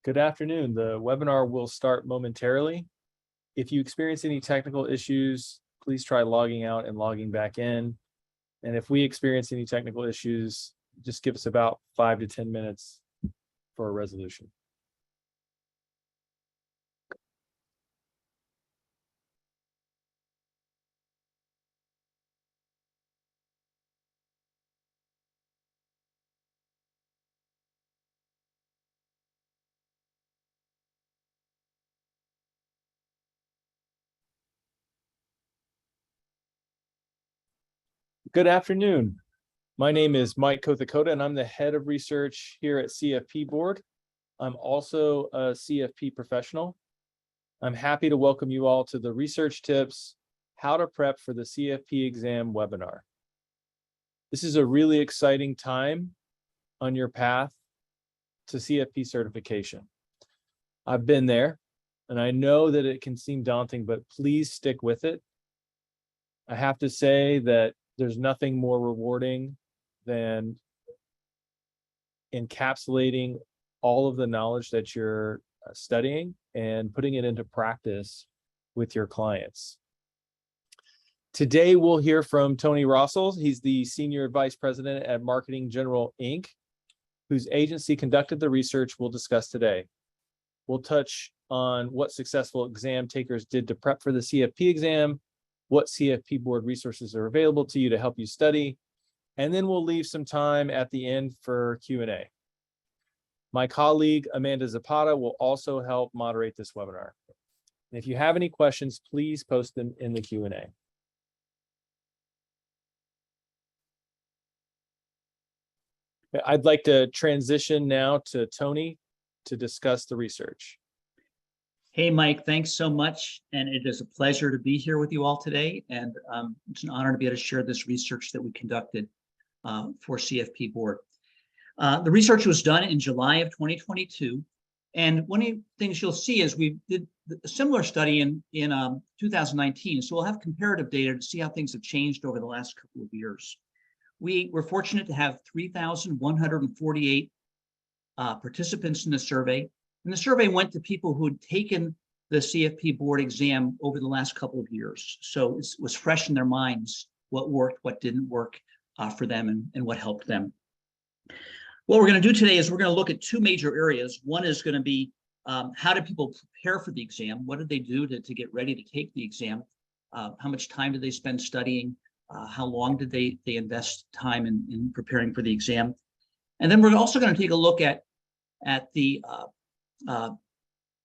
Good afternoon. The webinar will start momentarily. If you experience any technical issues, please try logging out and logging back in. And if we experience any technical issues, just give us about 5 to 10 minutes for a resolution. Good afternoon. My name is Mike Kothakota, and I'm the head of research here at CFP Board. I'm also a CFP professional. I'm happy to welcome you all to the Research Tips, How to Prep for the CFP Exam webinar. This is a really exciting time on your path to CFP certification. I've been there, and I know that it can seem daunting, but please stick with it. I have to say that there's nothing more rewarding than encapsulating all of the knowledge that you're studying and putting it into practice with your clients. Today, we'll hear from Tony Rossell. He's the Senior Vice President at Marketing General, Inc., whose agency conducted the research we'll discuss today. We'll touch on what successful exam takers did to prep for the CFP exam, what CFP board resources are available to you to help you study, and then we'll leave some time at the end for Q&A. My colleague, Amanda Zapata, will also help moderate this webinar. And if you have any questions, please post them in the Q&A. I'd like to transition now to Tony to discuss the research. Hey, Mike, thanks so much. And it is a pleasure to be here with you all today. And it's an honor to be able to share this research that we conducted for CFP Board. The research was done in July of 2022. And one of the things you'll see is we did a similar study in 2019. So we'll have comparative data to see how things have changed over the last couple of years. We were fortunate to have 3,148 participants in the survey. And the survey went to people who had taken the CFP board exam over the last couple of years. So it was fresh in their minds what worked, what didn't work for them, and what helped them. What we're going to do today is we're going to look at two major areas. One is going to be how do people prepare for the exam? What did they do to get ready to take the exam? How much time did they spend studying? How long did they invest time in preparing for the exam? And then we're also going to take a look at the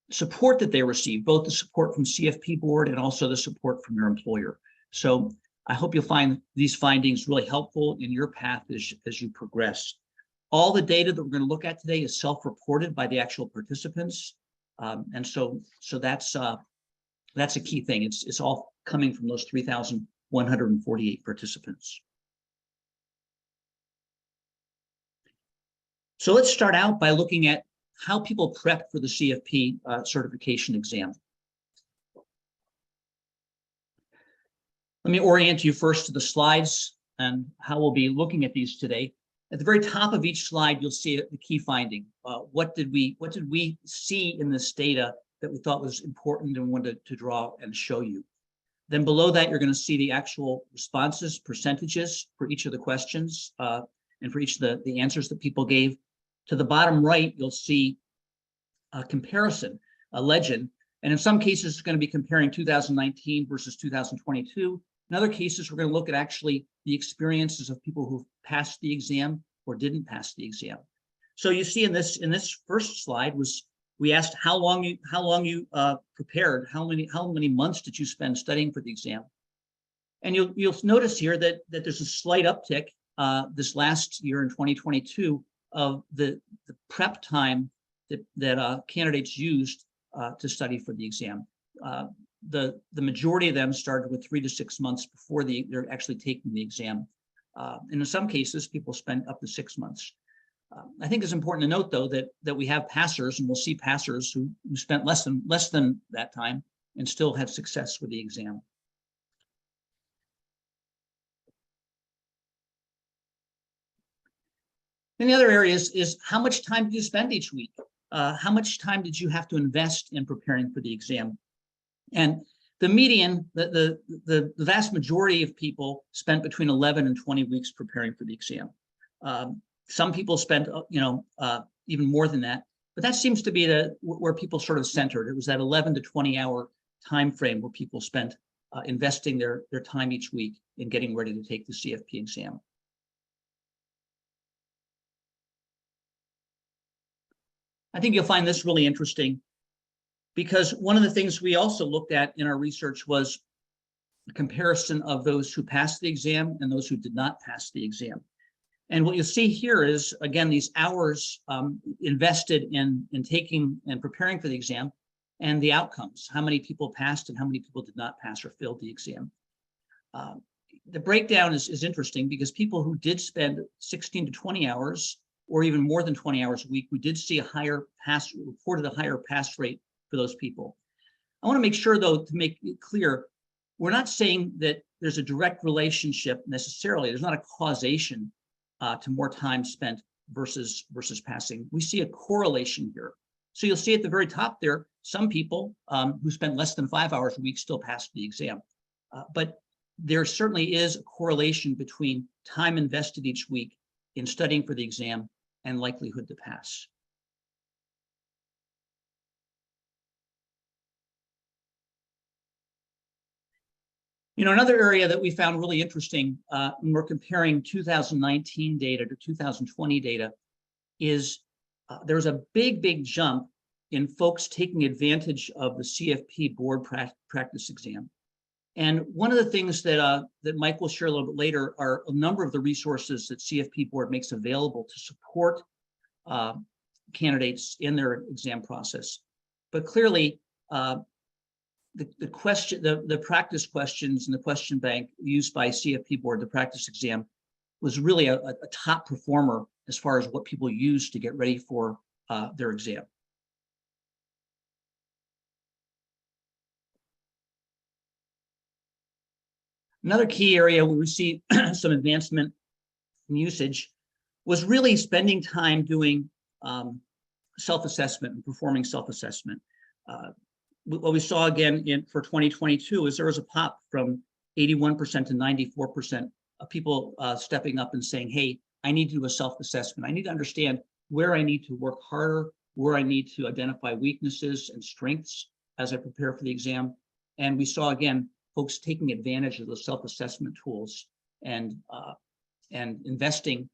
support that they received, both the support from CFP Board and also the support from your employer. So I hope you'll find these findings really helpful in your path as you progress. All the data that we're going to look at today is self-reported by the actual participants. And so that's a key thing. It's all coming from those 3,148 participants. So let's start out by looking at how people prep for the CFP certification exam. Let me orient you first to the slides and how we'll be looking at these today. At the very top of each slide, you'll see the key finding. What did we see in this data that we thought was important and wanted to draw and show you? Then below that, you're going to see the actual responses, percentages for each of the questions and for each of the answers that people gave. To the bottom right, you'll see a comparison, a legend. And in some cases, it's going to be comparing 2019 versus 2022. In other cases, we're going to look at actually the experiences of people who passed the exam or didn't pass the exam. So you see in this first slide we asked how long you prepared, how many months did you spend studying for the exam? And you'll notice here that there's a slight uptick this last year in 2022 of the prep time that candidates used to study for the exam. The majority of them started with 3 to 6 months before they're actually taking the exam. And in some cases, people spend up to 6 months. I think it's important to note, though, that we have passers, and we'll see passers who spent less than that time and still had success with the exam. And the other area is how much time do you spend each week how much time did you have to invest in preparing for the exam? And the median, the vast majority of people spent between 11 and 20 weeks preparing for the exam. Some people spent, even more than that, but that seems to be where people sort of centered. It was that 11 to 20 hour time frame where people spent investing their time each week in getting ready to take the CFP exam. I think you'll find this really interesting, because one of the things we also looked at in our research was a comparison of those who passed the exam and those who did not pass the exam. And what you'll see here is, again, these hours invested in taking and preparing for the exam, and the outcomes, how many people passed and how many people did not pass or failed the exam. The breakdown is interesting, because people who did spend 16 to 20 hours or even more than 20 hours a week, we did see reported a higher pass rate for those people. I want to make sure, though, to make it clear, we're not saying that there's a direct relationship necessarily. There's not a causation to more time spent versus passing. We see a correlation here. So you'll see at the very top there, some people who spent less than 5 hours a week still passed the exam. But there certainly is a correlation between time invested each week in studying for the exam and likelihood to pass. Another area that we found really interesting when we're comparing 2019 data to 2020 data is there's a big jump in folks taking advantage of the CFP Board Practice Exam. And one of the things that Mike will share a little bit later are a number of the resources that CFP Board makes available to support candidates in their exam process. But clearly, the practice questions and the question bank used by CFP Board, the practice exam, was really a top performer as far as what people use to get ready for their exam. Another key area where we see some advancement in usage was really spending time doing self-assessment and performing self-assessment. What we saw again for 2022 is there was a pop from 81% to 94% of people stepping up and saying, hey, I need to do a self-assessment. I need to understand where I need to work harder, where I need to identify weaknesses and strengths as I prepare for the exam. And we saw, again, folks taking advantage of those self-assessment tools and investing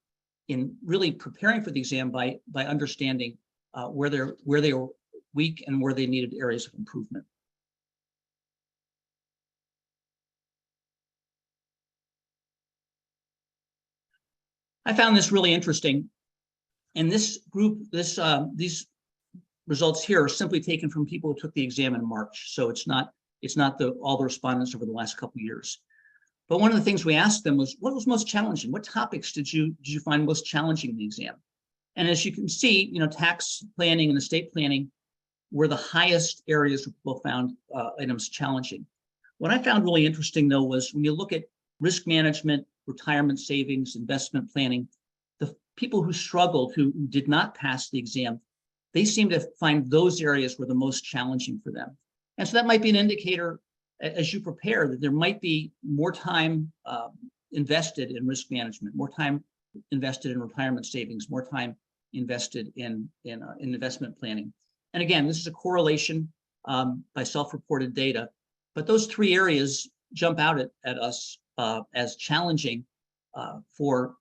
in really preparing for the exam by understanding where they were weak and where they needed areas of improvement. I found this really interesting. And this group, these results here are simply taken from people who took the exam in March. So it's not all the respondents over the last couple of years. But one of the things we asked them was, what was most challenging? What topics did you find most challenging in the exam? And as you can see, tax planning and estate planning were the highest areas where people found items challenging. What I found really interesting, though, was when you look at risk management, retirement savings, investment planning, the people who struggled, who did not pass the exam, they seem to find those areas were the most challenging for them. And so that might be an indicator as you prepare that there might be more time invested in risk management, more time invested in retirement savings, more time invested in investment planning. And again, this is a correlation by self-reported data, but those three areas jump out at us as challenging for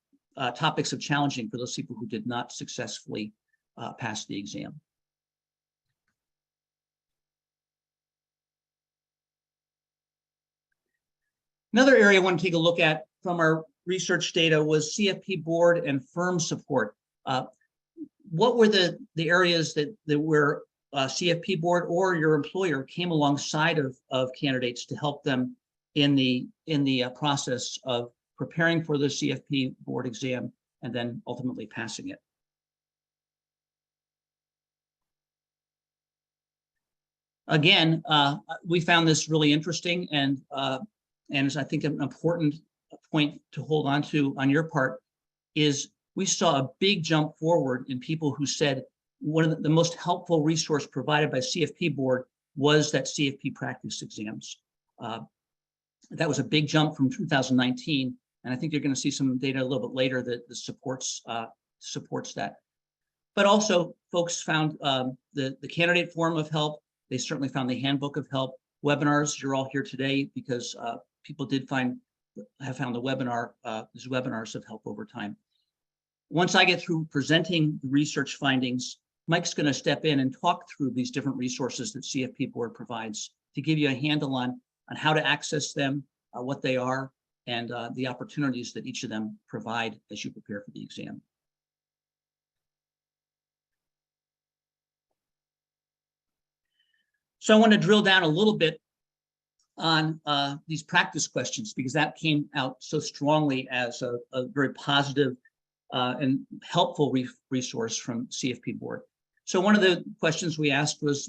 topics of challenging for those people who did not successfully pass the exam. Another area I want to take a look at from our research data was CFP board and firm support. What were the areas that were CFP board or your employer came alongside of candidates to help them in the process of preparing for the CFP board exam and then ultimately passing it? Again, we found this really interesting and I think an important point to hold on to on your part is we saw a big jump forward in people who said, one of the most helpful resource provided by CFP Board was that CFP practice exams. That was a big jump from 2019, and I think you're going to see some data a little bit later that supports that. But also, folks found the candidate forum of help. They certainly found the handbook of help. Webinars, you're all here today because people have found these webinars of help over time. Once I get through presenting the research findings, Mike's going to step in and talk through these different resources that CFP Board provides to give you a handle on how to access them, what they are, and the opportunities that each of them provide as you prepare for the exam. So I want to drill down a little bit on these practice questions because that came out so strongly as a very positive and helpful resource from CFP Board. So one of the questions we asked was,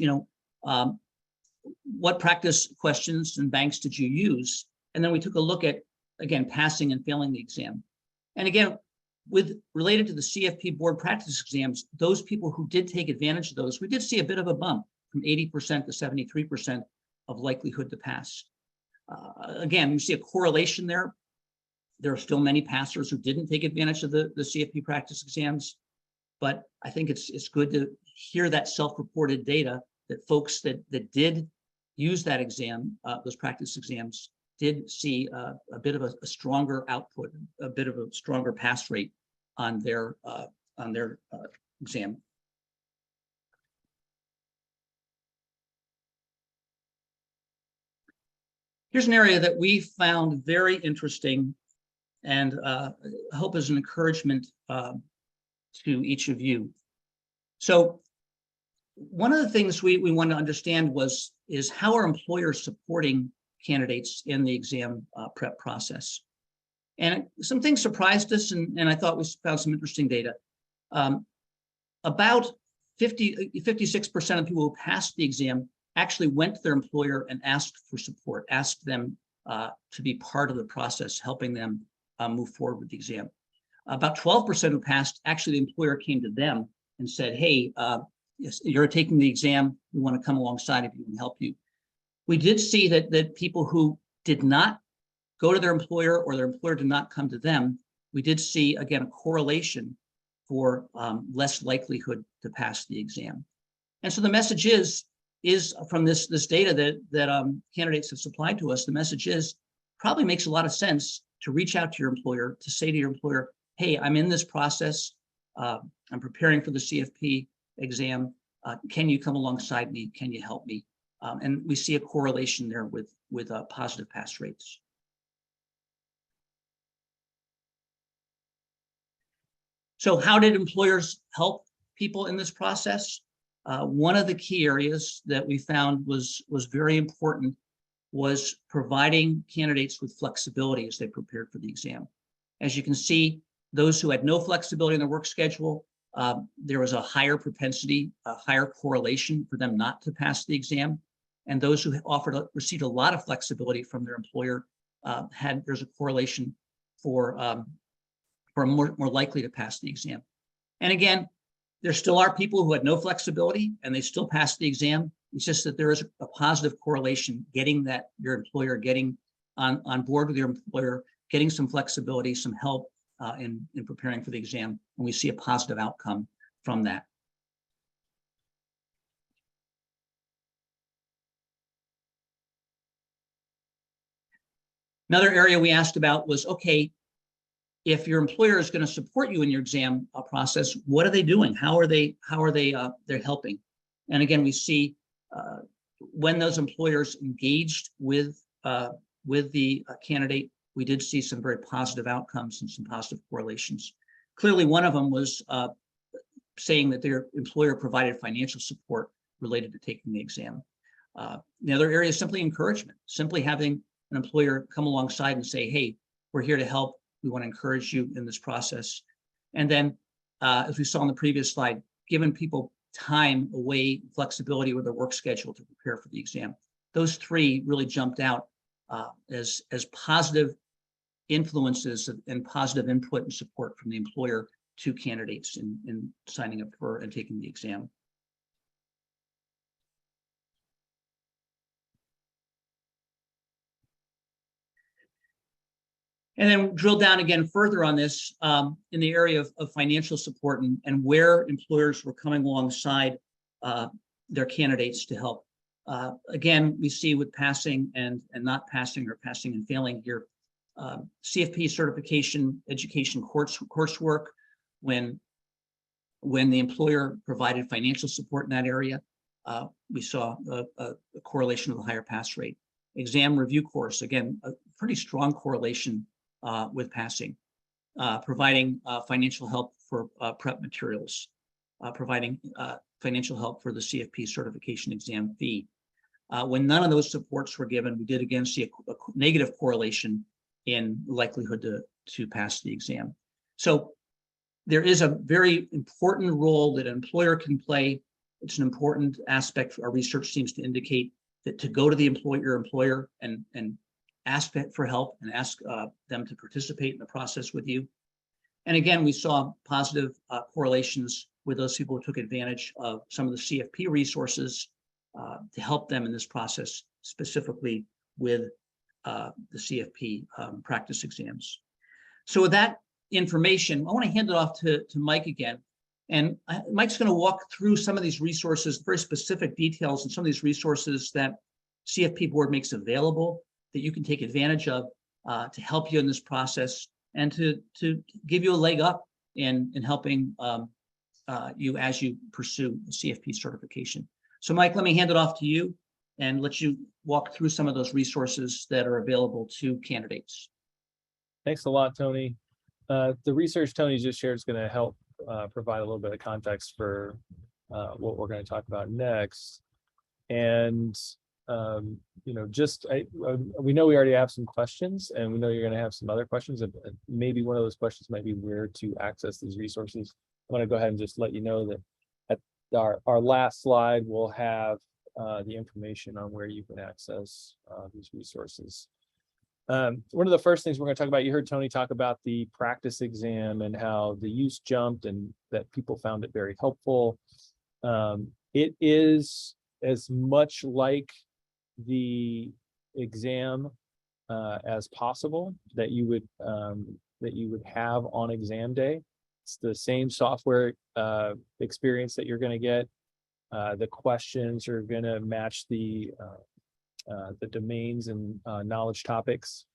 what practice questions and banks did you use? And then we took a look at, again, passing and failing the exam. And again, related to the CFP Board practice exams, those people who did take advantage of those, we did see a bit of a bump from 80% to 73% of likelihood to pass. Again, we see a correlation there. There are still many passers who didn't take advantage of the CFP practice exams, but I think it's good to hear that self-reported data that folks that did use that exam, those practice exams, did see a bit of a stronger output, a bit of a stronger pass rate on their exam. Here's an area that we found very interesting and hope is an encouragement to each of you. So one of the things we want to understand is how are employers supporting candidates in the exam prep process? And some things surprised us, and I thought we found some interesting data. About 56% of people who passed the exam actually went to their employer and asked for support, asked them to be part of the process, helping them move forward with the exam. About 12% who passed, actually the employer came to them and said, hey, yes, you're taking the exam, we want to come alongside of you and help you. We did see that people who did not go to their employer or their employer did not come to them, we did see, again, a correlation for less likelihood to pass the exam. And so the message is from this data that candidates have supplied to us, the message is probably makes a lot of sense to reach out to your employer, to say to your employer, hey, I'm in this process, I'm preparing for the CFP exam, can you come alongside me, can you help me? And we see a correlation there with positive pass rates. So how did employers help people in this process? One of the key areas that we found was very important was providing candidates with flexibility as they prepared for the exam. As you can see, those who had no flexibility in their work schedule, there was a higher propensity, a higher correlation for them not to pass the exam. And those who received a lot of flexibility from their employer, there's a correlation for more likely to pass the exam. And again, there still are people who had no flexibility and they still passed the exam. It's just that there is a positive correlation getting your employer, getting on board with your employer, getting some flexibility, some help in preparing for the exam. And we see a positive outcome from that. Another area we asked about was, okay, if your employer is going to support you in your exam process, what are they doing? How are they they're helping? And again, we see when those employers engaged with the candidate, we did see some very positive outcomes and some positive correlations. Clearly, one of them was saying that their employer provided financial support related to taking the exam. The other area is simply encouragement, simply having an employer come alongside and say, hey, we're here to help. We want to encourage you in this process. And then, as we saw on the previous slide, giving people time away, flexibility with their work schedule to prepare for the exam. Those three really jumped out as positive influences and positive input and support from the employer to candidates in signing up for and taking the exam. And then drill down again further on this in the area of financial support and where employers were coming alongside their candidates to help. Again, we see with passing and not passing, or passing and failing here, CFP certification, education coursework, when the employer provided financial support in that area, we saw a correlation of the higher pass rate. Exam review course, again, a pretty strong correlation with passing. Providing financial help for prep materials, providing financial help for the CFP certification exam fee. When none of those supports were given, we did again see a negative correlation in likelihood to pass the exam. So there is a very important role that an employer can play. It's an important aspect. Our research seems to indicate that to go to the employer and ask for help and ask them to participate in the process with you. And again, we saw positive correlations with those people who took advantage of some of the CFP resources to help them in this process, specifically with the CFP practice exams. So with that information, I want to hand it off to Mike again. And Mike's going to walk through some of these resources, very specific details, and some of these resources that CFP Board makes available that you can take advantage of to help you in this process and to give you a leg up in helping you as you pursue the CFP certification. So Mike, let me hand it off to you and let you walk through some of those resources that are available to candidates. Thanks a lot, Tony. The research Tony just shared is going to help provide a little bit of context for what we're going to talk about next. And you know, we know we already have some questions, and we know you're going to have some other questions. And maybe one of those questions might be where to access these resources. I want to go ahead and just let you know that at our last slide, we'll have the information on where you can access these resources. One of the first things we're going to talk about, you heard Tony talk about the practice exam and how the use jumped and that people found it very helpful. It is as much like the exam as possible that you would have on exam day. It's the same software experience that you're going to get. The questions are going to match the domains and knowledge topics,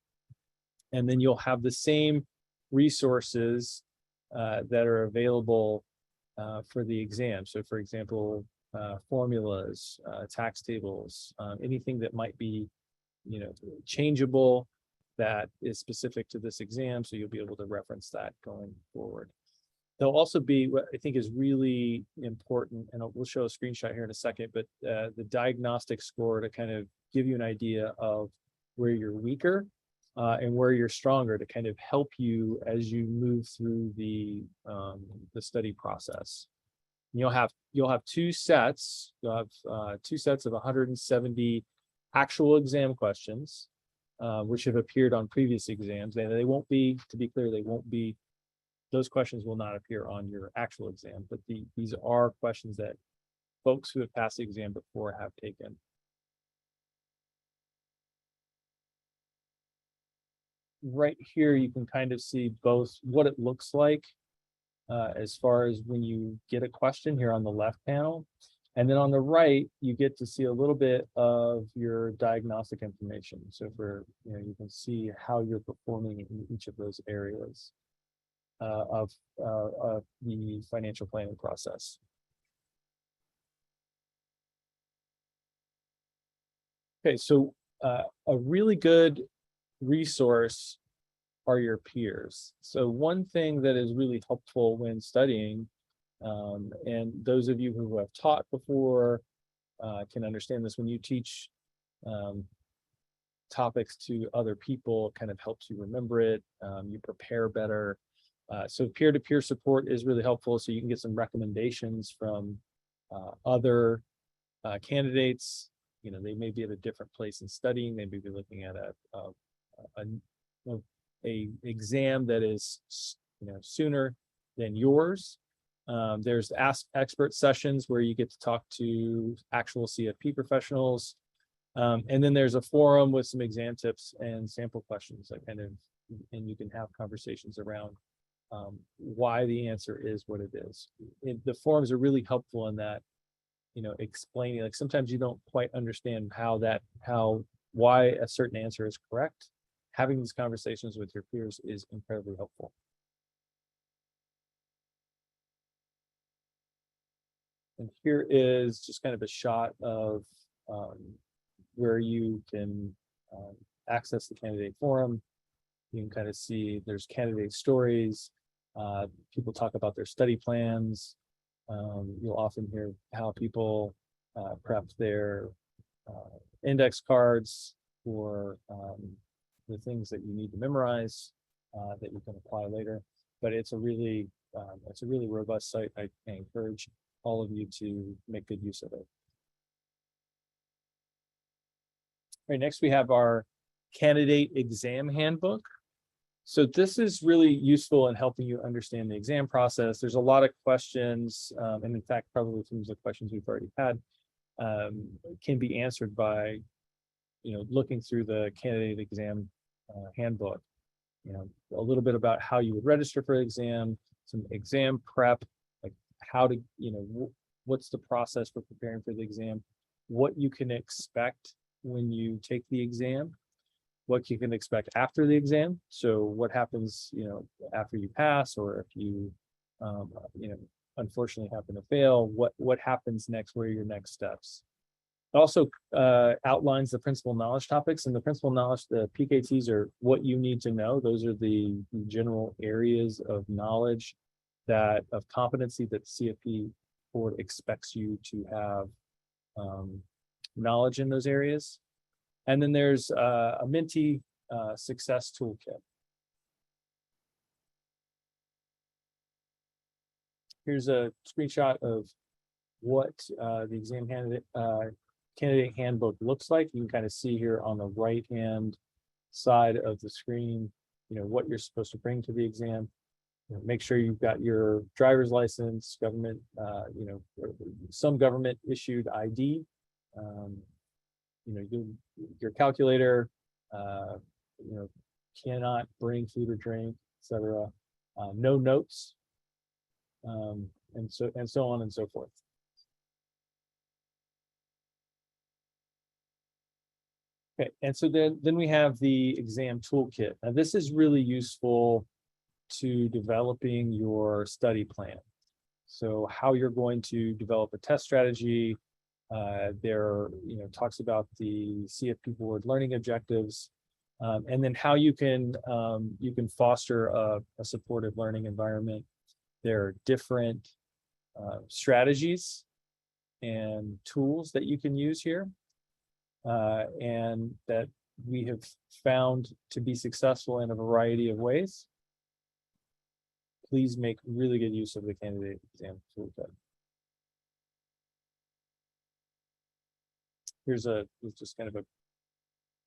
and then you'll have the same resources that are available for the exam. So, for example, formulas, tax tables, anything that might be, you know, changeable that is specific to this exam. So you'll be able to reference that going forward. There'll also be what I think is really important, and we'll show a screenshot here in a second, but the diagnostic score to kind of give you an idea of where you're weaker and where you're stronger to kind of help you as you move through the study process. You'll have two sets. You'll have two sets of 170 actual exam questions, which have appeared on previous exams. They won't be, to be clear, those questions will not appear on your actual exam, but these are questions that folks who have passed the exam before have taken. Right here, you can kind of see both what it looks like as far as when you get a question here on the left panel. And then on the right, you get to see a little bit of your diagnostic information. So you can see how you're performing in each of those areas of the financial planning process. Okay, so a really good resource are your peers. So one thing that is really helpful when studying, and those of you who have taught before can understand this, when you teach topics to other people, it kind of helps you remember it, you prepare better. So peer-to-peer support is really helpful, so you can get some recommendations from other candidates. You know, they may be at a different place in studying. They may be looking at a exam that is, you know, sooner than yours. There's Ask Expert sessions where you get to talk to actual CFP professionals. And then there's a forum with some exam tips and sample questions that and you can have conversations around why the answer is what it is. The forums are really helpful in that, explaining, like sometimes you don't quite understand why a certain answer is correct. Having these conversations with your peers is incredibly helpful. And here is just kind of a shot of where you can access the candidate forum. You can kind of see there's candidate stories. People talk about their study plans. You'll often hear how people prep their index cards for the things that you need to memorize that you can apply later. But it's a really robust site. I encourage all of you to make good use of it. All right, next we have our candidate exam handbook. So this is really useful in helping you understand the exam process. There's a lot of questions, and in fact, probably some of the questions we've already had can be answered by, looking through the candidate exam handbook. A little bit about how you would register for the exam, some exam prep, like how to, what's the process for preparing for the exam, what you can expect when you take the exam, what you can expect after the exam. So what happens, after you pass, or if you, unfortunately happen to fail, what happens next, what are your next steps? It also outlines the principal knowledge topics, and the principal knowledge, the PKTs are what you need to know. Those are the general areas of knowledge of competency that CFP Board expects you to have knowledge in those areas. And then there's a Menti success toolkit. Here's a screenshot of what the exam candidate handbook looks like. You can kind of see here on the right-hand side of the screen, what you're supposed to bring to the exam. Make sure you've got your driver's license, government, some government issued ID, your calculator, cannot bring food or drink, etc. No notes, and so on and so forth. Okay, and so then we have the exam toolkit. Now this is really useful to developing your study plan. So how you're going to develop a test strategy. There, talks about the CFP Board learning objectives, and then how you can foster a supportive learning environment. There are different strategies and tools that you can use here, and that we have found to be successful in a variety of ways. Please make really good use of the candidate exam toolkit. Here's just kind of a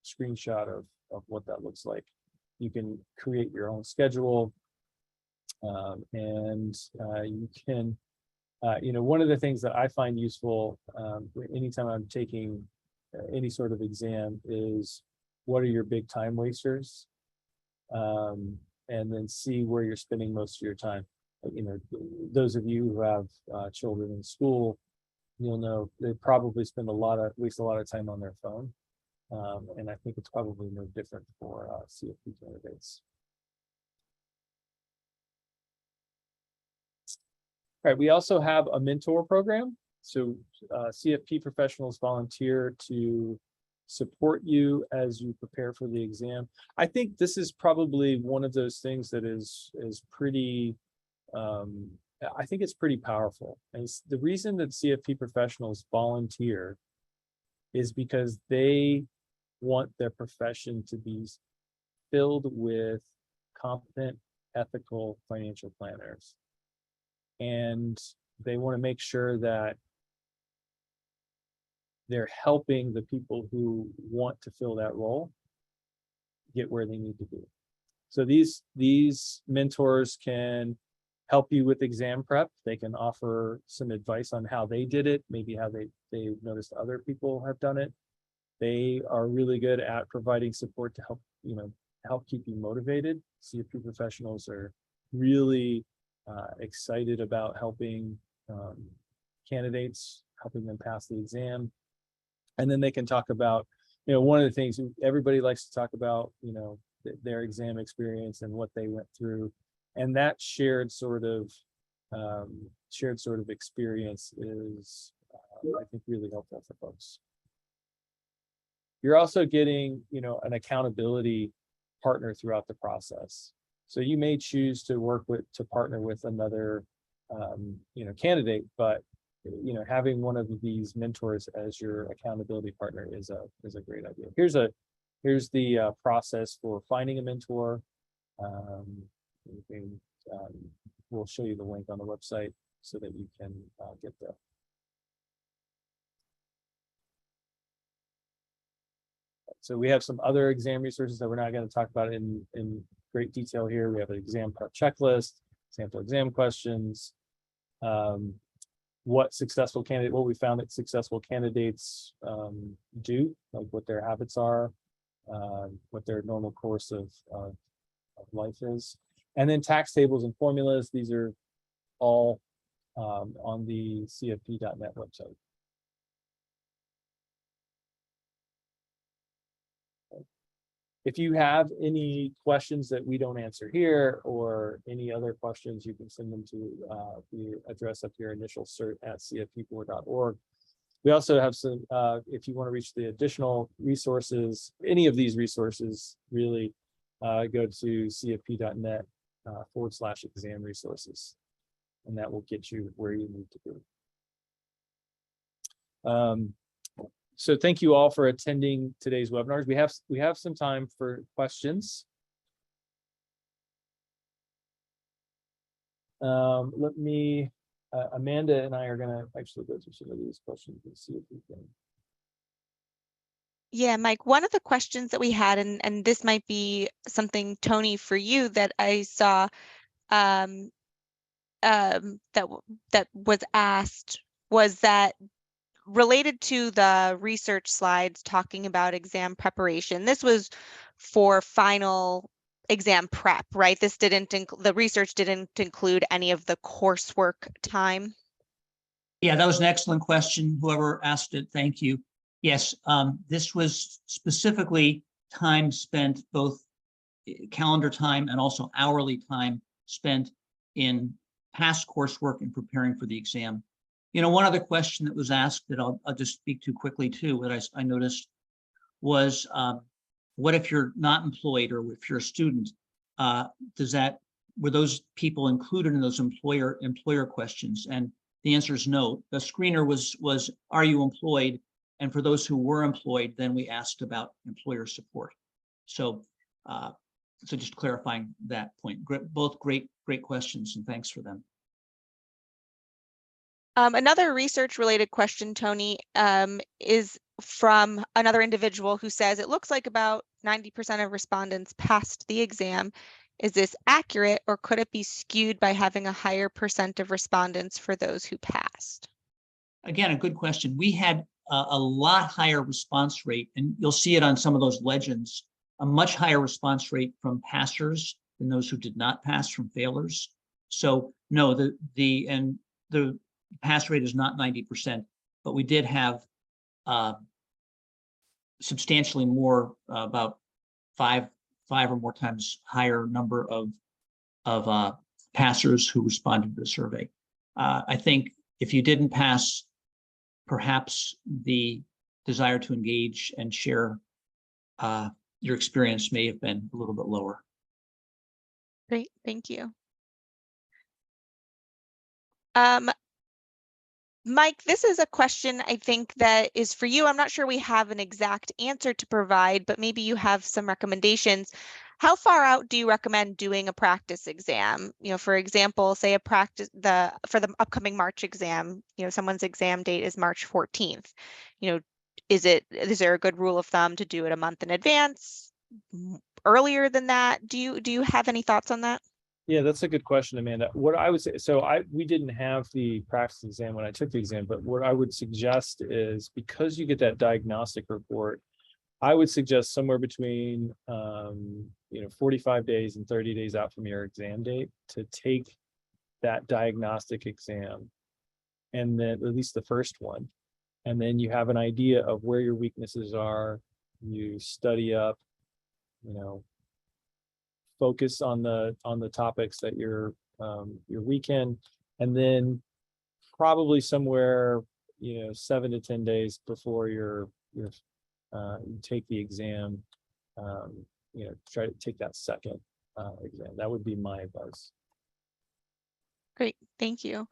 screenshot of what that looks like. You can create your own schedule, and you can, one of the things that I find useful anytime I'm taking any sort of exam is what are your big time wasters, and then see where you're spending most of your time. Those of you who have children in school, you'll know they probably waste a lot of time on their phone. And I think it's probably no different for CFP candidates. All right, we also have a mentor program. So CFP professionals volunteer to support you as you prepare for the exam. I think this is probably one of those things that is pretty, I think it's pretty powerful. And the reason that CFP professionals volunteer is because they want their profession to be filled with competent, ethical financial planners. And they want to make sure that they're helping the people who want to fill that role get where they need to be. So these mentors can help you with exam prep. They can offer some advice on how they did it, maybe how they noticed other people have done it. They are really good at providing support to help keep you motivated. CFP professionals are really excited about helping candidates, helping them pass the exam. And then they can talk about, one of the things everybody likes to talk about, their exam experience and what they went through. And that shared sort of experience is, I think, really helpful for folks. You're also getting, an accountability partner throughout the process. So you may choose to partner with another, candidate, but having one of these mentors as your accountability partner is a great idea. Here's the process for finding a mentor. We'll show you the link on the website so that you can get there. So we have some other exam resources that we're not going to talk about in great detail here. We have an exam prep checklist, sample exam questions, what we found that successful candidates do, like what their habits are, what their normal course of life is. And then tax tables and formulas. These are all on the CFP.net website. If you have any questions that we don't answer here or any other questions, you can send them to the address up here, initial cert at cfpboard.org. We also have some, if you want to reach the additional resources, any of these resources, really go to cfp.net /exam resources, and that will get you where you need to be. So thank you all for attending today's webinars. We have some time for questions. Let me, Amanda and I are gonna actually go through some of these questions and see if we can. Yeah, Mike, one of the questions that we had, and this might be something, Tony, for you, that I saw that was asked, was that related to the research slides talking about exam preparation. This was for final exam prep, right? This the research didn't include any of the coursework time. Yeah, that was an excellent question. Whoever asked it, thank you. Yes, this was specifically time spent, both calendar time and also hourly time spent in past coursework and preparing for the exam. One other question that was asked that I'll just speak to quickly too, that I noticed was, what if you're not employed or if you're a student? Were those people included in those employer questions? And the answer is no. The screener was, are you employed? And for those who were employed, then we asked about employer support. So, so just clarifying that point. Both great questions, and thanks for them. Another research-related question, Tony, is from another individual who says, it looks like about 90% of respondents passed the exam. Is this accurate, or could it be skewed by having a higher percent of respondents for those who passed? Again, a good question. We had a lot higher response rate, and you'll see it on some of those legends, a much higher response rate from passers than those who did not pass, from failures. So no, the pass rate is not 90%, but we did have substantially more, about five or more times higher number of passers who responded to the survey. I think if you didn't pass, perhaps the desire to engage and share your experience may have been a little bit lower. Great, thank you. Mike, this is a question I think that is for you. I'm not sure we have an exact answer to provide, but maybe you have some recommendations. How far out do you recommend doing a practice exam? For example, say for the upcoming March exam, someone's exam date is March 14th. Is there a good rule of thumb to do it a month in advance, earlier than that? Do you have any thoughts on that? Yeah, that's a good question, Amanda. What I would say, we didn't have the practice exam when I took the exam, but what I would suggest is, because you get that diagnostic report, I would suggest somewhere between 45 days and 30 days out from your exam date to take that diagnostic exam, and then at least the first one, and then you have an idea of where your weaknesses are. You study up, focus on the topics that you're weak in, and then probably somewhere 7 to 10 days before you take the exam, try to take that second exam. That would be my advice. Great, thank you.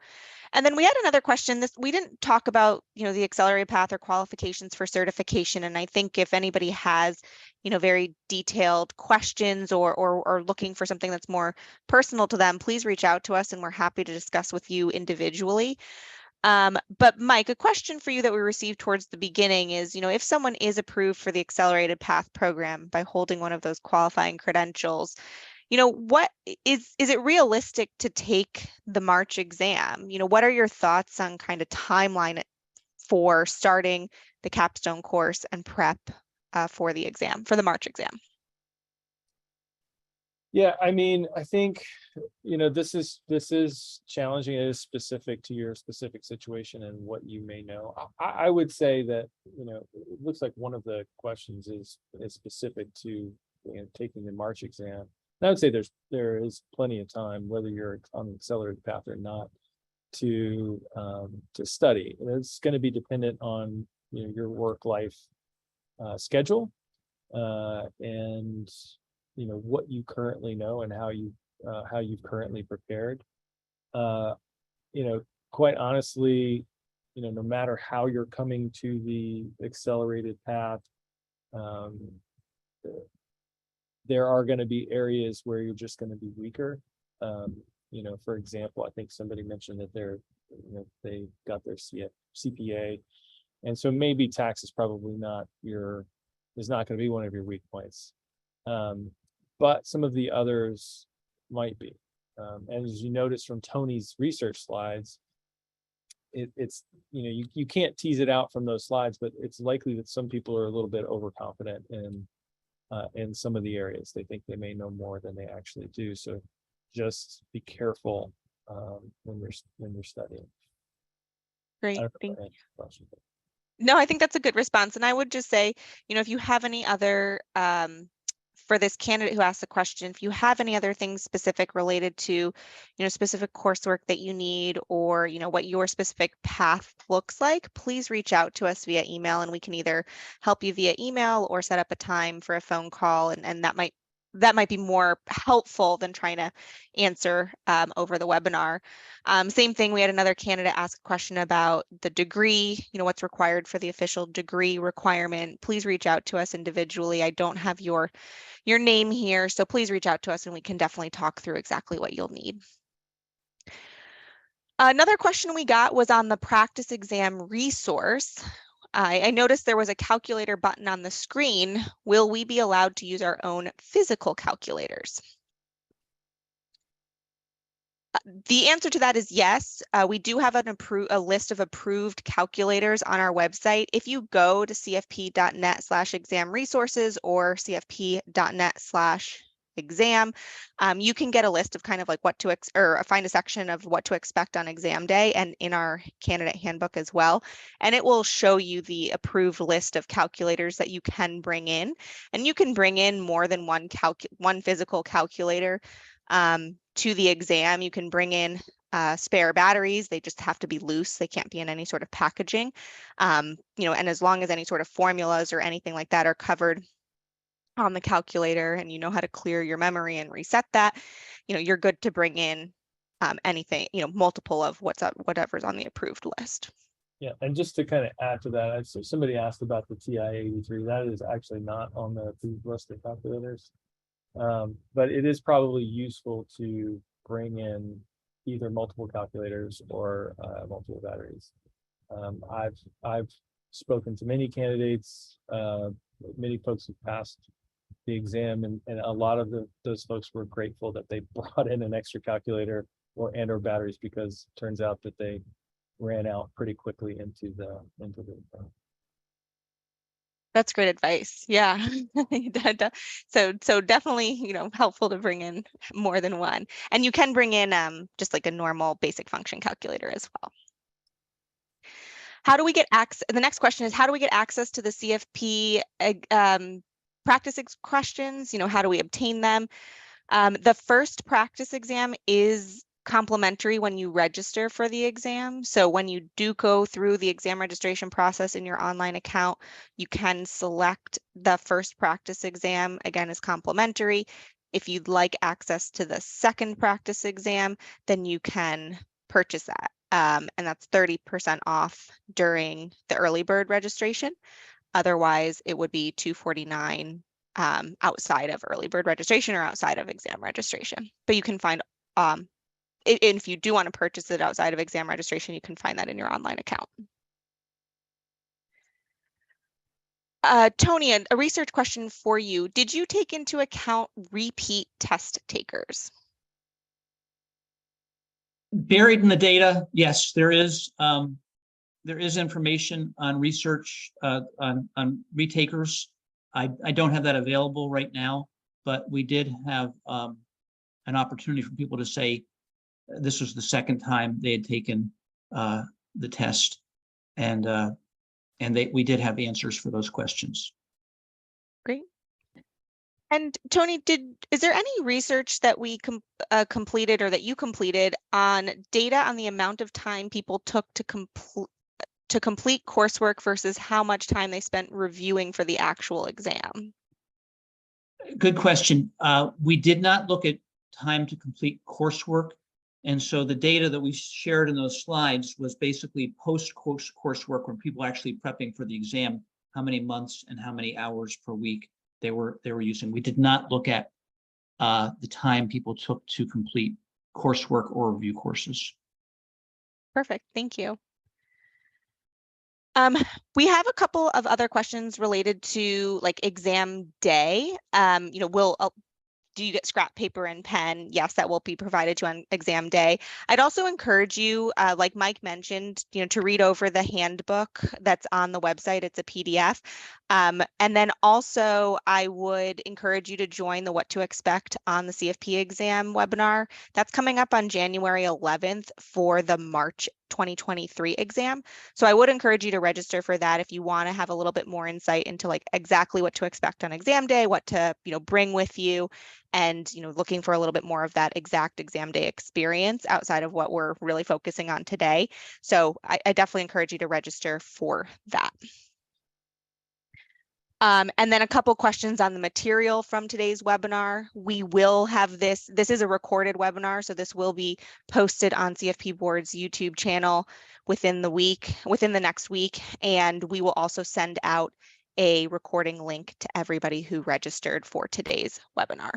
And then we had another question. We didn't talk about, the accelerated path or qualifications for certification. And I think if anybody has, very detailed questions or looking for something that's more personal to them, please reach out to us and we're happy to discuss with you individually. But Mike, a question for you that we received towards the beginning is, if someone is approved for the accelerated path program by holding one of those qualifying credentials, what is it realistic to take the March exam? What are your thoughts on kind of timeline for starting the capstone course and prep for the exam, for the March exam? Yeah, I mean, I think, this is challenging. It is specific to your specific situation and what you may know. I would say that, it looks like one of the questions is specific to taking the March exam. And I would say there is plenty of time, whether you're on the accelerated path or not, to study. It's going to be dependent on your work-life schedule and what you currently know and how you've currently prepared. Quite honestly, no matter how you're coming to the accelerated path, there are going to be areas where you're just going to be weaker. For example, I think somebody mentioned that they got their CPA, and so maybe tax is probably not going to be one of your weak points. But some of the others might be. And as you notice from Tony's research slides, it's you can't tease it out from those slides, but it's likely that some people are a little bit overconfident in some of the areas. They think they may know more than they actually do. So just be careful when you're studying. Great, thank you. No, I think that's a good response. And I would just say, if you have any other, for this candidate who asked the question, if you have any other things specific related to, specific coursework that you need, or, what your specific path looks like, please reach out to us via email, and we can either help you via email or set up a time for a phone call. And that might be more helpful than trying to answer over the webinar. Same thing, we had another candidate ask a question about the degree, what's required for the official degree requirement. Please reach out to us individually. I don't have your name here, so please reach out to us and we can definitely talk through exactly what you'll need. Another question we got was on the practice exam resource. I noticed there was a calculator button on the screen. Will we be allowed to use our own physical calculators? The answer to that is yes. We do have a list of approved calculators on our website. If you go to cfp.net/exam resources or cfp.net/exam, you can get a list of kind of like find a section of what to expect on exam day, and in our candidate handbook as well. And it will show you the approved list of calculators that you can bring in. And you can bring in more than one physical calculator to the exam. You can bring in spare batteries. They just have to be loose. They can't be in any sort of packaging. And as long as any sort of formulas or anything like that are covered on the calculator and you know how to clear your memory and reset that, you're good to bring in anything, multiple of whatever's on the approved list. Yeah, and just to kind of add to that, so somebody asked about the TI-83. That is actually not on the approved list of calculators. But it is probably useful to bring in either multiple calculators or multiple batteries. I've spoken to many candidates, many folks who passed the exam, and a lot of those folks were grateful that they brought in an extra calculator or batteries, because it turns out that they ran out pretty quickly into the That's great advice. Yeah. So definitely, helpful to bring in more than one. And you can bring in just like a normal basic function calculator as well. How do we get access? The next question is, how do we get access to the CFP practice questions? How do we obtain them? The first practice exam is complimentary when you register for the exam. So when you do go through the exam registration process in your online account, you can select the first practice exam. Again, is complimentary. If you'd like access to the second practice exam, then you can purchase that. And that's 30% off during the early bird registration. Otherwise, it would be $249 outside of early bird registration or outside of exam registration. But you can find, if you do want to purchase it outside of exam registration, you can find that in your online account. Tony, a research question for you. Did you take into account repeat test takers? Buried in the data, yes, there is information on research on retakers. I don't have that available right now, but we did have an opportunity for people to say this was the second time they had taken the test, and we did have answers for those questions. Great. And Tony, is there any research that we completed or that you completed on data on the amount of time people took to complete coursework versus how much time they spent reviewing for the actual exam? Good question. We did not look at time to complete coursework. And so the data that we shared in those slides was basically post-coursework when people actually prepping for the exam, how many months and how many hours per week they were using. We did not look at the time people took to complete coursework or review courses. Perfect. Thank you. We have a couple of other questions related to like exam day. Do you get scrap paper and pen? Yes, that will be provided to you on exam day. I'd also encourage you, like Mike mentioned, to read over the handbook that's on the website. It's a PDF. And then also I would encourage you to join the What to Expect on the CFP exam webinar. That's coming up on January 11th for the March 2023 exam. So I would encourage you to register for that if you want to have a little bit more insight into like exactly what to expect on exam day, what to, bring with you, and, looking for a little bit more of that exact exam day experience outside of what we're really focusing on today. So I definitely encourage you to register for that. And then a couple questions on the material from today's webinar. We will have this is a recorded webinar, so this will be posted on CFP Board's YouTube channel within the next week, and we will also send out a recording link to everybody who registered for today's webinar.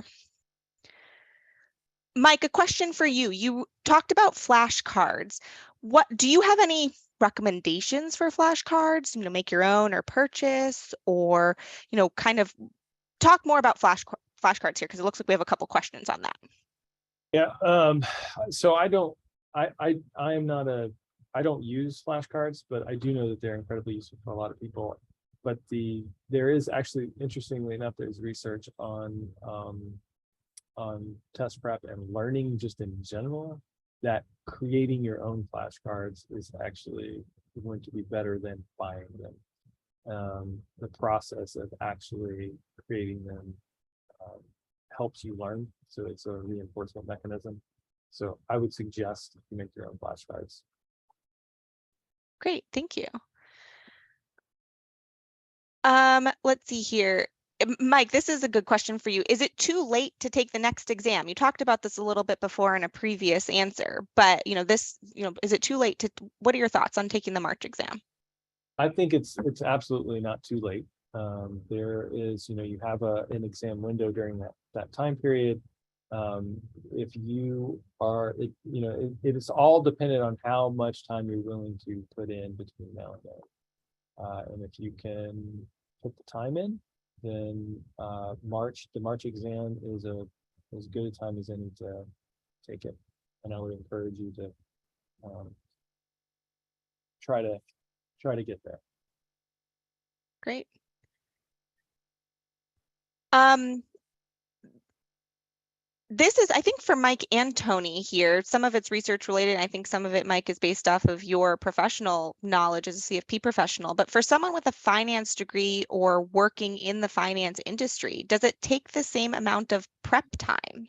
Mike, a question for you. You talked about flashcards. What do you have any recommendations for flashcards, make your own or purchase, or, kind of talk more about flashcards here, because it looks like we have a couple questions on that. Yeah. So I don't use flashcards, but I do know that they're incredibly useful for a lot of people. But there is actually, interestingly enough, there's research on test prep and learning just in general, that creating your own flashcards is actually going to be better than buying them. The process of actually creating them helps you learn, so it's a reinforcement mechanism. So I would suggest you make your own flashcards. Great, thank you. Let's see here. Mike, this is a good question for you. Is it too late to take the next exam? You talked about this a little bit before in a previous answer, but is it too late what are your thoughts on taking the March exam? I think it's absolutely not too late. There is, you have an exam window during that time period. If you are, it is all dependent on how much time you're willing to put in between now and then. And if you can put the time in, then the March exam is as good a time as any to take it. And I would encourage you to try to get there. Great. This is, I think, for Mike and Tony here. Some of it's research related. I think some of it, Mike, is based off of your professional knowledge as a CFP professional. But for someone with a finance degree or working in the finance industry, does it take the same amount of prep time?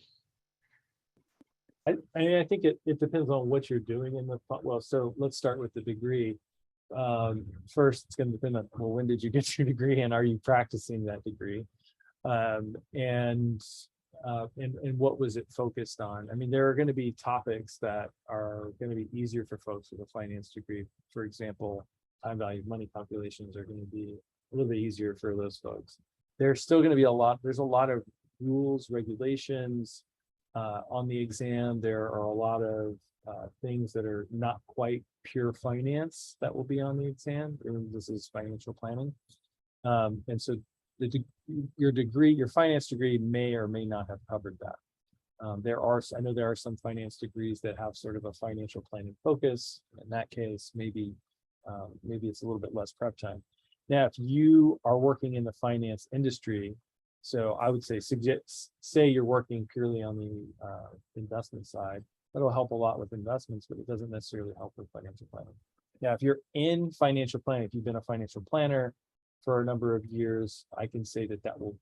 I mean, I think it depends on what you're doing in the, well, so let's start with the degree. First, it's going to depend on, well, when did you get your degree and are you practicing that degree? And what was it focused on? I mean, there are going to be topics that are going to be easier for folks with a finance degree. For example, time value of money calculations are going to be a little bit easier for those folks. There's still going to be there's a lot of rules, regulations on the exam. There are a lot of things that are not quite pure finance that will be on the exam. This is financial planning. And so your finance degree may or may not have covered that. I know there are some finance degrees that have sort of a financial planning focus. In that case, maybe it's a little bit less prep time. Now, if you are working in the finance industry, so I would say you're working purely on the investment side, that'll help a lot with investments, but it doesn't necessarily help with financial planning. Now, if you're in financial planning, if you've been a financial planner for a number of years, I can say that will,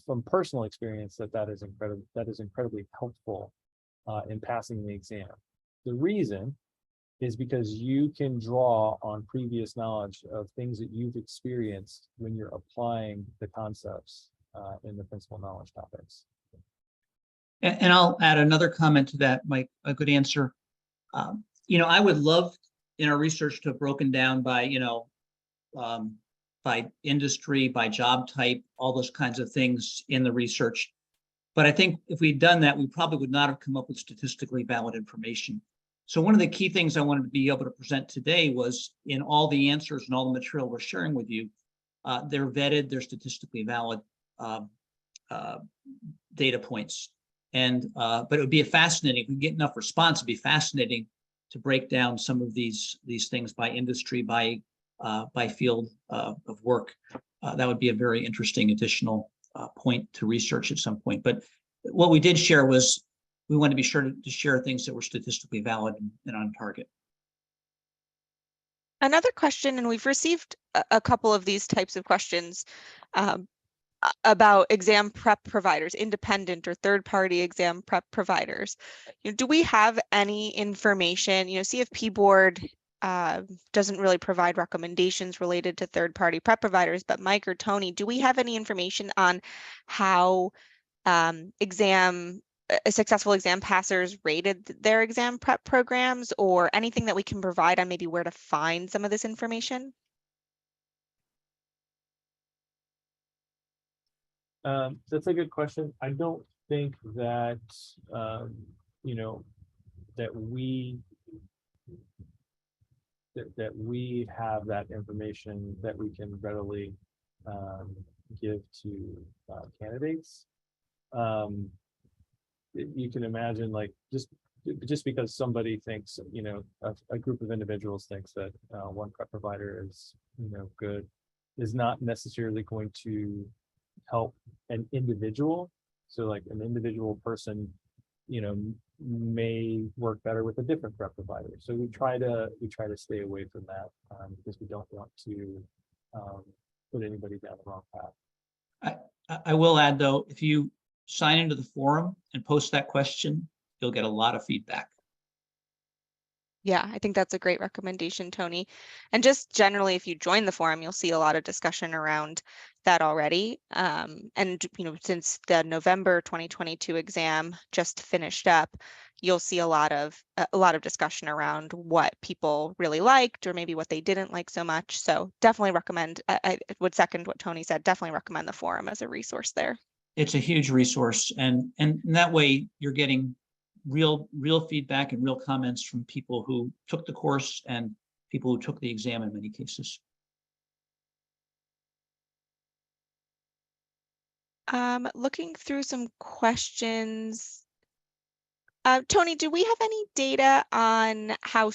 from personal experience, that is incredibly helpful in passing the exam. The reason is because you can draw on previous knowledge of things that you've experienced when you're applying the concepts in the principal knowledge topics. And I'll add another comment to that, Mike, a good answer. I would love in our research to have broken down by, by industry, by job type, all those kinds of things in the research. But I think if we'd done that, we probably would not have come up with statistically valid information. So one of the key things I wanted to be able to present today was in all the answers and all the material we're sharing with you, they're vetted, they're statistically valid data points. And but it would be fascinating if we get enough response. It'd be fascinating to break down some of these things by industry, by field of work. That would be a very interesting additional point to research at some point. But what we did share was we want to be sure to share things that were statistically valid and on target. Another question, and we've received a couple of these types of questions about exam prep providers, independent or third-party exam prep providers. Do we have any information? CFP Board doesn't really provide recommendations related to third-party prep providers, but Mike or Tony, do we have any information on how successful exam passers rated their exam prep programs, or anything that we can provide on maybe where to find some of this information? That's a good question. I don't think that that we have that information that we can readily give to candidates. You can imagine, like, just because somebody thinks, a group of individuals thinks that one prep provider is good, is not necessarily going to help an individual. So like an individual person may work better with a different prep provider. So we try to stay away from that because we don't want to put anybody down the wrong path. I will add, though, if you sign into the forum and post that question, you'll get a lot of feedback. Yeah, I think that's a great recommendation, Tony. And just generally, if you join the forum, you'll see a lot of discussion around that already. And since the November 2022 exam just finished up, you'll see a lot of discussion around what people really liked or maybe what they didn't like so much. So definitely recommend. I would second what Tony said. Definitely recommend the forum as a resource there. It's a huge resource, and that way you're getting real feedback and real comments from people who took the course and people who took the exam in many cases. Looking through some questions. Tony, do we have any data on how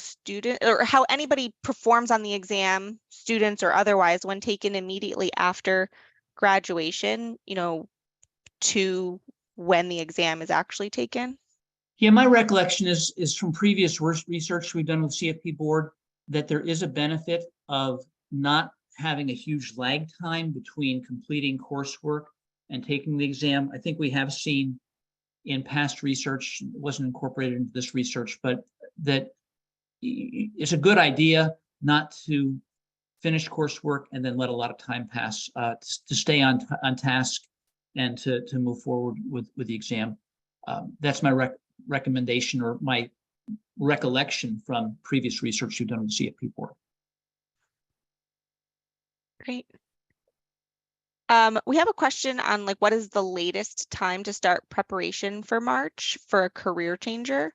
how anybody performs on the exam, students or otherwise, when taken immediately after graduation, to when the exam is actually taken? Yeah, my recollection is from previous research we've done with CFP Board that there is a benefit of not having a huge lag time between completing coursework and taking the exam. I think we have seen in past research, it wasn't incorporated into this research, but that it's a good idea not to finish coursework and then let a lot of time pass to stay on task and to move forward with the exam. That's my recommendation or my recollection from previous research we've done with CFP Board. Great. We have a question on what is the latest time to start preparation for March for a career changer?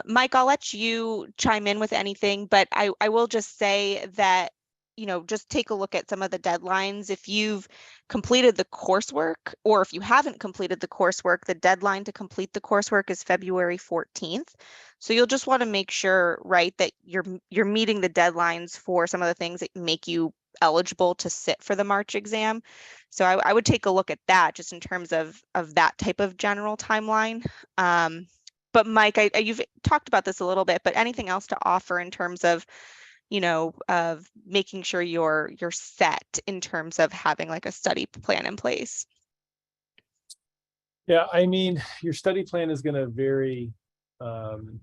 Mike, I'll let you chime in with anything, but I will just say that, just take a look at some of the deadlines. If you've completed the coursework, or if you haven't completed the coursework, the deadline to complete the coursework is February 14th. So you'll just want to make sure, right, that you're meeting the deadlines for some of the things that make you eligible to sit for the March exam. So I would take a look at that just in terms of that type of general timeline. But Mike, you've talked about this a little bit, but anything else to offer in terms of, of making sure you're set in terms of having a study plan in place? Yeah, I mean, your study plan is going to vary kind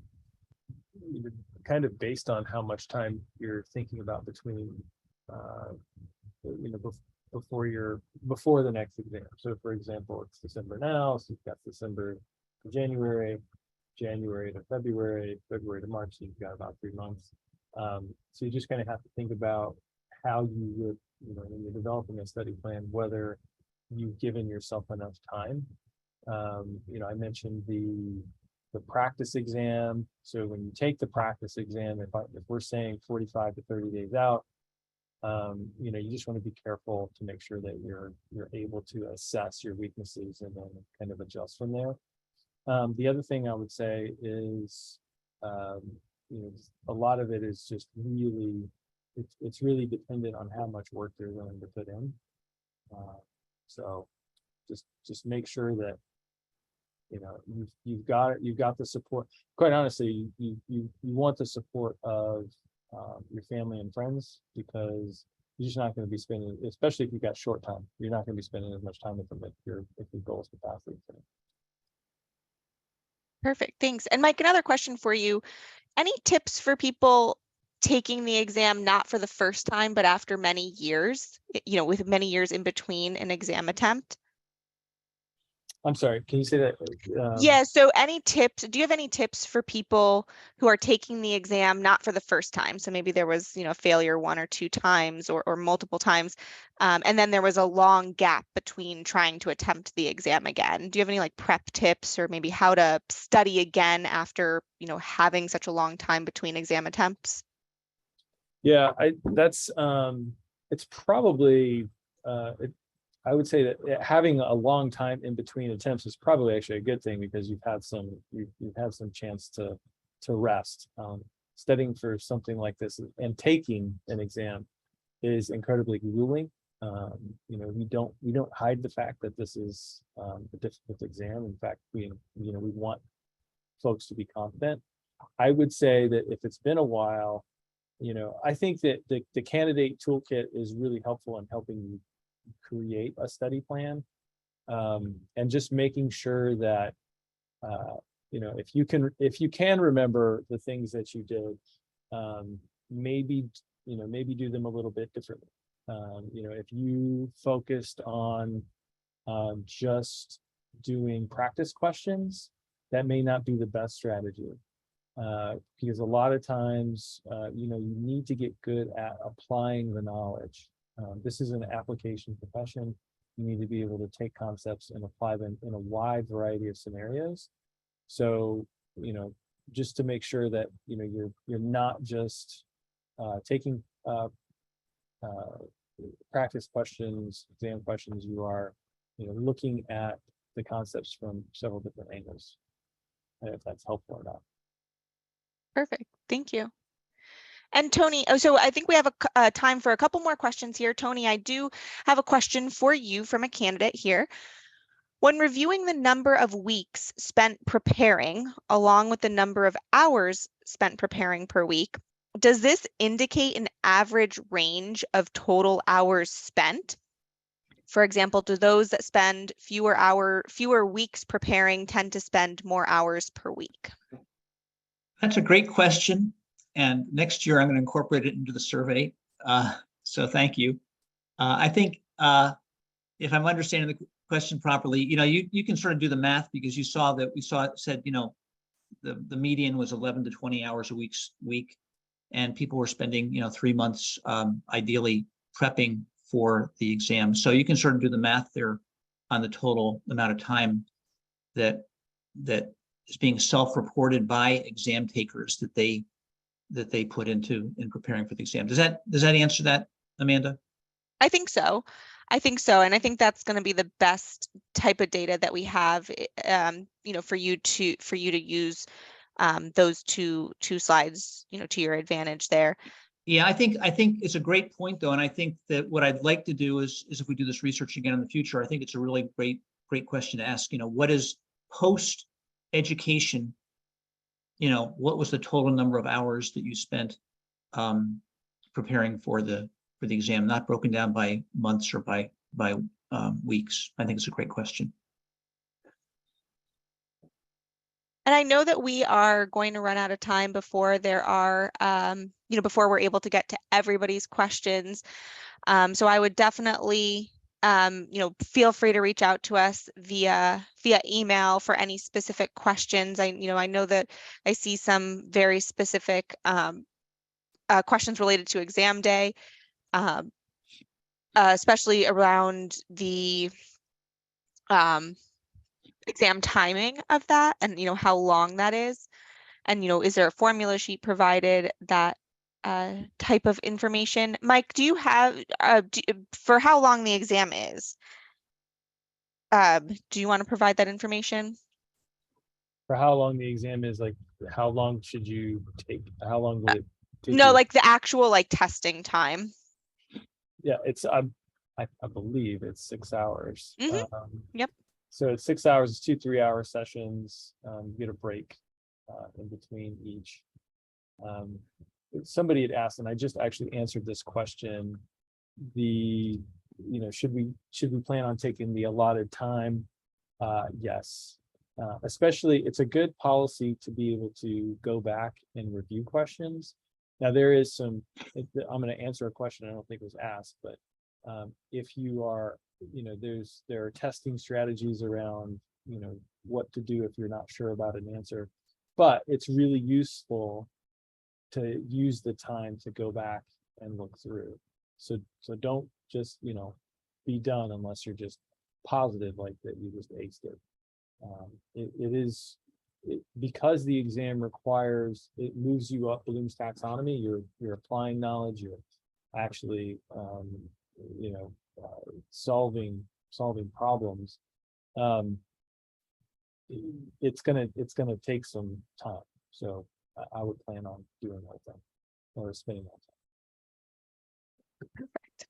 of based on how much time you're thinking about between before the next exam. So for example, it's December now, so you've got December to January, January to February, February to March, so you've got about 3 months. So you're just going to have to think about how you would, when you're developing a study plan, whether you've given yourself enough time. I mentioned the practice exam. So when you take the practice exam, if we're saying 45 to 30 days out, you just want to be careful to make sure that you're able to assess your weaknesses and then kind of adjust from there. The other thing I would say is, a lot of it is just really, it's really dependent on how much work you're willing to put in. So just make sure that you've got the support. Quite honestly, you want the support of your family and friends, because you're just not going to be spending, especially if you've got short time, you're not going to be spending as much time with them if your goal is to pass the exam. Perfect, thanks. And Mike, another question for you. Any tips for people taking the exam not for the first time, but after many years, with many years in between an exam attempt? I'm sorry, can you say that? Yeah, so any tips, do you have any tips for people who are taking the exam not for the first time? So maybe there was, failure 1 or 2 times or multiple times, and then there was a long gap between trying to attempt the exam again. Do you have any prep tips or maybe how to study again after, having such a long time between exam attempts? Yeah, it's probably, I would say that having a long time in between attempts is probably actually a good thing, because you've had some chance to rest. Studying for something like this and taking an exam is incredibly grueling. We don't hide the fact that this is a difficult exam. In fact, we want folks to be confident. I would say that if it's been a while, I think that the candidate toolkit is really helpful in helping you create a study plan, and just making sure that if you can remember the things that you did, maybe do them a little bit differently. If you focused on just doing practice questions, that may not be the best strategy, because a lot of times you need to get good at applying the knowledge. This is an application profession. You need to be able to take concepts and apply them in a wide variety of scenarios. So, just to make sure that, you're not just taking practice questions, exam questions, you are, looking at the concepts from several different angles. I don't know if that's helpful or not. Perfect. Thank you. And Tony, so I think we have a time for a couple more questions here. Tony, I do have a question for you from a candidate here. When reviewing the number of weeks spent preparing, along with the number of hours spent preparing per week, does this indicate an average range of total hours spent? For example, do those that spend fewer weeks preparing tend to spend more hours per week? That's a great question. And next year, I'm going to incorporate it into the survey. So thank you. I think if I'm understanding the question properly, you can sort of do the math, because you saw that it said, the median was 11 to 20 hours a week, and people were spending, 3 months ideally prepping for the exam. So you can sort of do the math there on the total amount of time that is being self-reported by exam takers that they put in preparing for the exam. Does that answer that, Amanda? I think so. And I think that's going to be the best type of data that we have, for you to use those two slides, to your advantage there. Yeah, I think it's a great point, though, and I think that what I'd like to do is if we do this research again in the future, I think it's a really great question to ask. What is post education? What was the total number of hours that you spent preparing for the exam, not broken down by months or by weeks? I think it's a great question. And I know that we are going to run out of time before there are, before we're able to get to everybody's questions. So I would definitely, feel free to reach out to us via email for any specific questions. I know that I see some very specific questions related to exam day, especially around the exam timing of that, and how long that is, and is there a formula sheet provided, that type of information. Mike, do you have for how long the exam is? Do you want to provide that information? For how long the exam is, like how long should you take? How long will it take? No, like the actual testing time. Yeah, it's I believe it's 6 hours. Yep. So it's 6 hours, it's 2 3-hour sessions. You get a break in between each. Somebody had asked, and I just actually answered this question. Should we plan on taking the allotted time? Yes. Especially, it's a good policy to be able to go back and review questions. Now there is I'm going to answer a question I don't think was asked, but if you are, there are testing strategies around, what to do if you're not sure about an answer, but it's really useful to use the time to go back and look through. So don't just, be done unless you're just positive, like that you just aced it. Because the exam it moves you up Bloom's taxonomy. You're applying knowledge. You're actually, solving problems. It's gonna take some time. So I would plan on doing that thing, or spending that time. Perfect.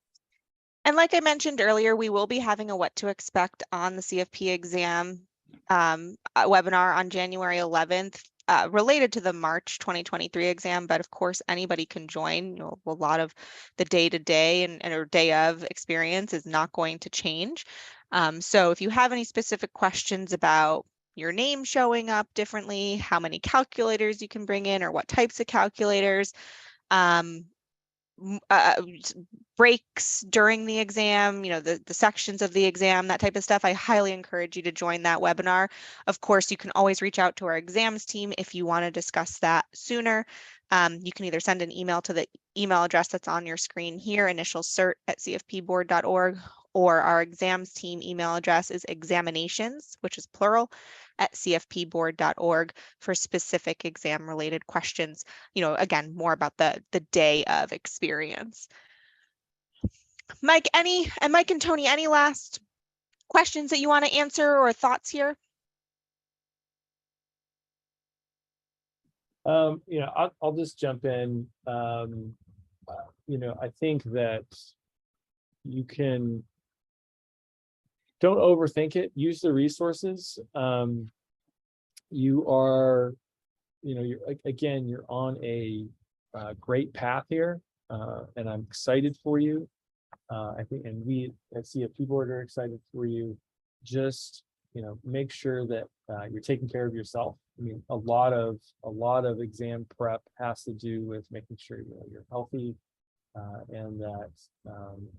And like I mentioned earlier, we will be having a what to expect on the CFP exam webinar on January 11th, related to the March 2023 exam. But of course, anybody can join. A lot of the day-to-day and or day of experience is not going to change. So if you have any specific questions about your name showing up differently, how many calculators you can bring in, or what types of calculators, breaks during the exam, the sections of the exam, that type of stuff, I highly encourage you to join that webinar. Of course, you can always reach out to our exams team if you want to discuss that sooner. You can either send an email to the email address that's on your screen here, initialcert@cfpboard.org, or our exams team email address is examinations, which is plural, @cfpboard.org for specific exam related questions. Again, more about the day of experience. Mike and Tony, any last questions that you want to answer or thoughts here? I'll just jump in. I think that you don't overthink it. Use the resources. You are, you're on a great path here, and I'm excited for you. I think, and we at CFP Board are excited for you. Just, make sure that you're taking care of yourself. I mean, a lot of exam prep has to do with making sure you're healthy, and that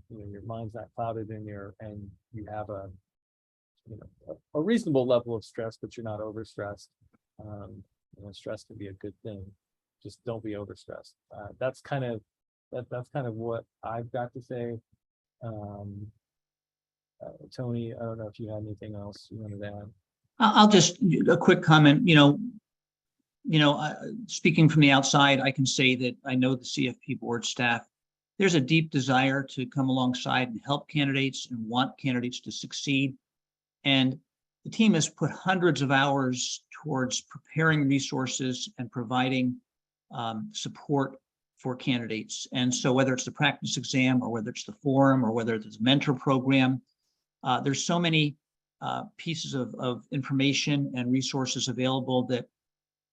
your mind's not clouded and you have a reasonable level of stress, but you're not overstressed. Stress can be a good thing. Just don't be overstressed. That's kind of what I've got to say. Tony, I don't know if you had anything else you wanted to add. I'll just a quick comment. Speaking from the outside, I can say that I know the CFP board staff. There's a deep desire to come alongside and help candidates and want candidates to succeed. And the team has put hundreds of hours towards preparing resources and providing support for candidates. And so whether it's the practice exam or whether it's the forum or whether it's a mentor program, there's so many pieces of information and resources available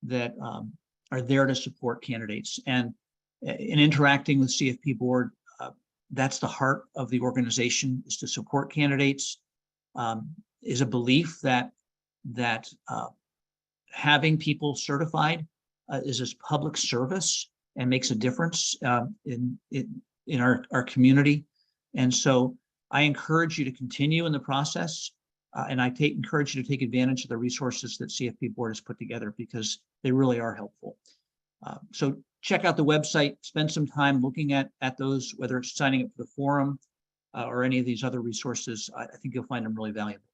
that are there to support candidates. And in interacting with CFP board, that's the heart of the organization, is to support candidates. Is a belief that having people certified is a public service and makes a difference in our community. And so I encourage you to continue in the process, and I encourage you to take advantage of the resources that CFP board has put together, because they really are helpful. So check out the website, spend some time looking at those, whether it's signing up for the forum or any of these other resources. I think you'll find them really valuable.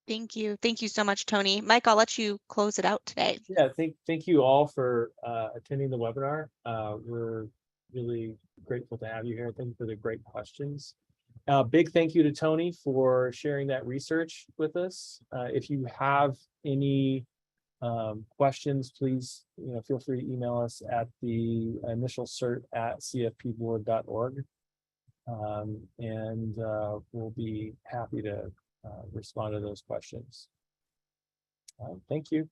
Thank you. Thank you so much, Tony. Mike, I'll let you close it out today. Yeah, thank you all for attending the webinar. We're really grateful to have you here. Thank you for the great questions. Big thank you to Tony for sharing that research with us. If you have any questions, please feel free to email us at the initial cert@cfpboard.org, and we'll be happy to respond to those questions. Thank you.